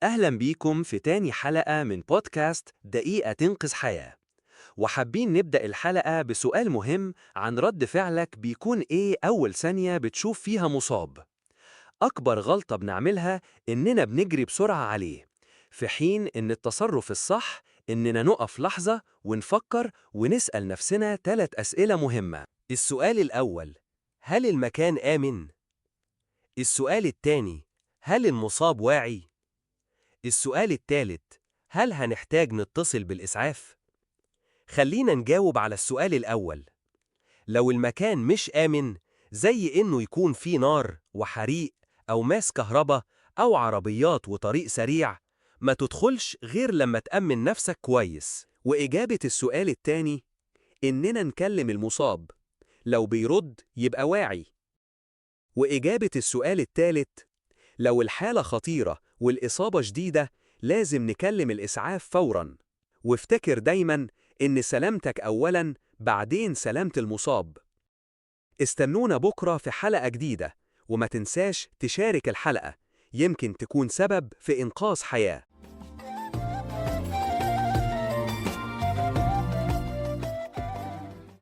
أهلا بيكم في تاني حلقة من بودكاست دقيقة تنقذ حياة. وحابين نبدأ الحلقة بسؤال مهم عن رد فعلك بيكون إيه أول ثانية بتشوف فيها مصاب. أكبر غلطة بنعملها إننا بنجري بسرعة عليه، في حين إن التصرف الصح إننا نقف لحظة ونفكر ونسأل نفسنا 3 أسئلة مهمة. السؤال الأول: هل المكان آمن؟ السؤال الثاني: هل المصاب واعي؟ السؤال الثالث: هل هنحتاج نتصل بالإسعاف؟ خلينا نجاوب على السؤال الأول. لو المكان مش آمن، زي إنه يكون فيه نار وحريق أو ماس كهرباء أو عربيات وطريق سريع، ما تدخلش غير لما تأمن نفسك كويس. وإجابة السؤال التاني: إننا نكلم المصاب، لو بيرد يبقى واعي. وإجابة السؤال التالت: لو الحالة خطيرة والإصابة شديدة، لازم نكلم الإسعاف فوراً. وافتكر دايماً إن سلامتك أولاً، بعدين سلامة المصاب. استنونا بكرة في حلقة جديدة، وما تنساش تشارك الحلقة، يمكن تكون سبب في إنقاذ حياة.